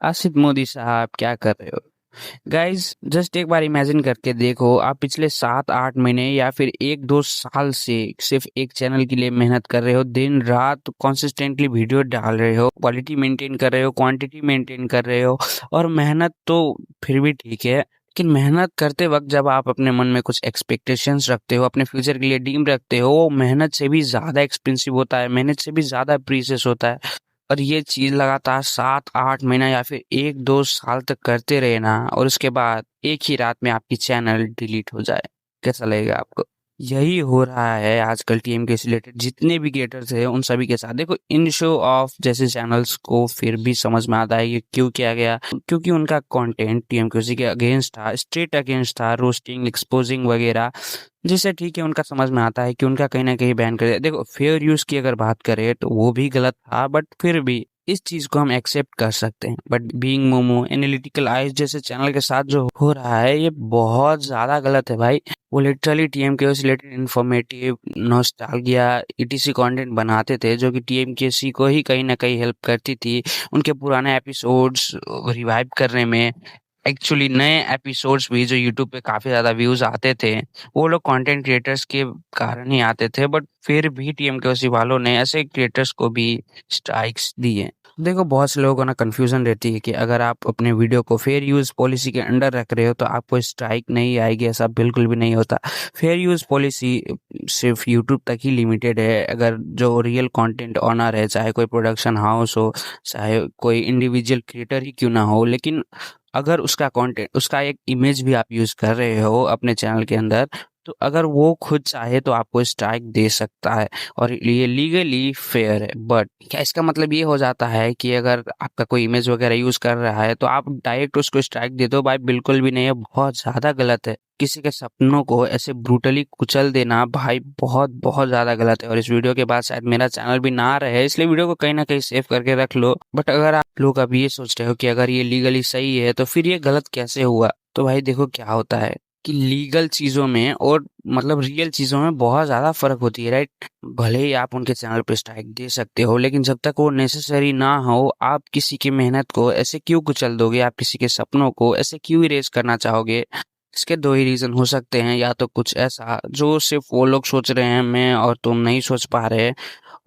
आसिफ मोदी साहब क्या कर रहे हो? गाइस जस्ट एक बार इमेजिन करके देखो, आप पिछले 7-8 महीने या फिर 1-2 साल से सिर्फ एक चैनल के लिए मेहनत कर रहे हो, दिन रात कॉन्सिस्टेंटली वीडियो डाल रहे हो, क्वालिटी मेंटेन कर रहे हो, क्वांटिटी मेंटेन कर रहे हो। और मेहनत तो फिर भी ठीक है, लेकिन मेहनत करते वक्त जब आप अपने मन में कुछ एक्सपेक्टेशंस रखते हो, अपने फ्यूचर के लिए ड्रीम रखते हो, वो मेहनत से भी ज़्यादा एक्सपेंसिव होता है, मेहनत से भी ज़्यादा प्रीशियस होता है। और ये चीज़ लगातार 7-8 महीना या फिर 1-2 साल तक करते रहे ना, और उसके बाद एक ही रात में आपकी चैनल डिलीट हो जाए, कैसा लगेगा आपको? यही हो रहा है आजकल टीएमके से रिलेटेड जितने भी क्रिएटर्स हैं उन सभी के साथ। देखो, इन शो ऑफ जैसे चैनल्स को फिर भी समझ में आता है ये क्यों किया गया, क्योंकि उनका कंटेंट टीएमके के अगेंस्ट था, स्ट्रेट अगेंस्ट था, रोस्टिंग, एक्सपोजिंग वगैरह। जिससे ठीक है, उनका समझ में आता है कि उनका कहीं ना कहीं बैन कर दिया। देखो, फेयर यूज की अगर बात करें तो वो भी गलत था, बट फिर भी इस चीज को हम एक्सेप्ट कर सकते हैं। But being momo, analytical eyes जैसे चैनल के साथ जो हो रहा है ये बहुत ज्यादा गलत है भाई। वो लिटरली टीएमके से related informative, nostalgia, etc content बनाते थे जो कि टीएमकेसी को ही कहीं ना कहीं हेल्प करती थी उनके पुराने एपिसोड्स रिवाइव करने में। एक्चुअली नए एपिसोड्स भी जो यूट्यूब पे काफी ज्यादा व्यूज आते थे, वो लोग कंटेंट क्रिएटर्स के कारण ही आते थे, बट फिर भी टीएमकेसी वालों ने ऐसे क्रिएटर्स को भी स्ट्राइक्स दिए। देखो, बहुत से लोगों को ना कंफ्यूजन रहती है कि अगर आप अपने वीडियो को फेयर यूज पॉलिसी के अंडर रख रहे हो तो आपको स्ट्राइक नहीं आएगी, ऐसा बिल्कुल भी नहीं होता। फेयर यूज पॉलिसी सिर्फ यूट्यूब तक ही लिमिटेड है। अगर जो रियल कंटेंट ऑनर है, चाहे कोई प्रोडक्शन हाउस हो, चाहे कोई इंडिविजुअल क्रिएटर ही क्यों ना हो, लेकिन अगर उसका कंटेंट, उसका एक इमेज भी आप यूज कर रहे हो अपने चैनल के अंदर, तो अगर वो खुद चाहे तो आपको स्ट्राइक दे सकता है, और ये लीगली फेयर है। बट क्या इसका मतलब ये हो जाता है कि अगर आपका कोई इमेज वगैरह यूज कर रहा है तो आप डायरेक्ट उसको स्ट्राइक दे दो? भाई बिल्कुल भी नहीं है, बहुत ज्यादा गलत है। किसी के सपनों को ऐसे ब्रूटली कुचल देना भाई बहुत बहुत ज्यादा गलत है। और इस वीडियो के बाद शायद मेरा चैनल भी ना रहे, इसलिए वीडियो को कहीं ना कहीं सेव करके रख लो। बट अगर आप लोग अभी ये सोच रहे हो कि अगर ये लीगली सही है तो फिर ये गलत कैसे हुआ, तो भाई देखो क्या होता है कि लीगल चीजों में और मतलब रियल चीजों में बहुत ज्यादा फर्क होती है, राइट? भले ही आप उनके चैनल पे स्ट्राइक दे सकते हो, लेकिन जब तक वो नेसेसरी ना हो, आप किसी की मेहनत को ऐसे क्यों कुचल दोगे? आप किसी के सपनों को ऐसे क्यों इरेज करना चाहोगे? इसके दो ही रीजन हो सकते हैं, या तो कुछ ऐसा जो सिर्फ वो लोग सोच रहे हैं, मैं और तुम नहीं सोच पा रहे,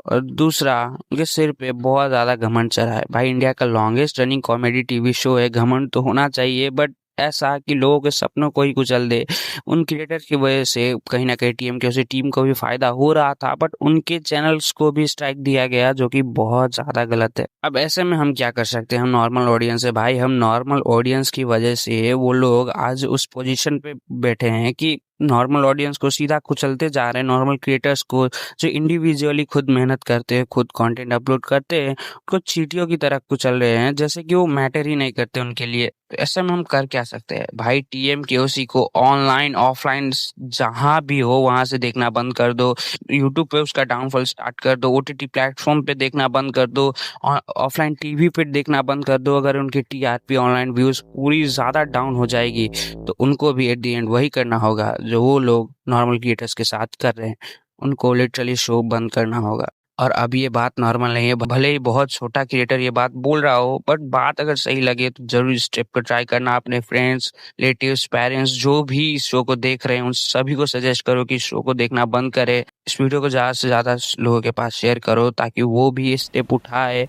और दूसरा, उनके सिर पे बहुत ज्यादा घमंड चढ़ा है। भाई इंडिया का longest running comedy TV show है, घमंड तो होना चाहिए, बट ऐसा कि लोगों के सपनों को ही कुचल दे। उन क्रिएटर की वजह से कहीं ना कहीं टीएमके से टीम को भी फायदा हो रहा था, बट उनके चैनल्स को भी स्ट्राइक दिया गया, जो कि बहुत ज्यादा गलत है। अब ऐसे में हम क्या कर सकते हैं? हम नॉर्मल ऑडियंस है भाई, हम नॉर्मल ऑडियंस की वजह से वो लोग आज उस पोजीशन पे बैठे हैं कि नॉर्मल ऑडियंस को सीधा कुचलते जा रहे हैं। नॉर्मल क्रिएटर्स को जो इंडिविजुअली खुद मेहनत करते हैं, खुद कंटेंट अपलोड करते हैं, उनको चींटियों की तरह कुचल रहे हैं, जैसे कि वो मैटर ही नहीं करते उनके लिए। तो ऐसे में हम कर क्या सकते हैं भाई? टीएमकेओसी को ऑनलाइन ऑफलाइन जहां भी हो वहां से देखना बंद कर दो। यूट्यूब पे उसका डाउनफॉल स्टार्ट कर दो, ओटीटी प्लेटफॉर्म पे देखना बंद कर दो, ऑफलाइन टीवी पे देखना बंद कर दो। अगर उनकी टीआरपी, ऑनलाइन व्यूज पूरी ज्यादा डाउन हो जाएगी तो उनको भी एट द एंड वही करना होगा जो वो लोग नॉर्मल क्रिएटर्स के साथ कर रहे हैं, उनको लिटरली शो बंद करना होगा। और अब ये बात नॉर्मल नहीं है, भले ही बहुत छोटा क्रिएटर ये बात बोल रहा हो, बट बात अगर सही लगे तो जरूर इस स्टेप को ट्राई करना। अपने फ्रेंड्स, रिलेटिव्स, पेरेंट्स जो भी इस शो को देख रहे हैं उन सभी को सजेस्ट करो कि इस शो को देखना बंद करे। इस वीडियो को ज्यादा से ज्यादा लोगों के पास शेयर करो ताकि वो भी ये स्टेप उठाए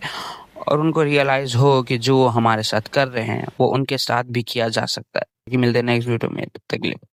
और उनको रियलाइज हो कि जो हमारे साथ कर रहे हैं वो उनके साथ भी किया जा सकता है। कि मिलते हैं नेक्स्ट वीडियो में, तब तक के लिए।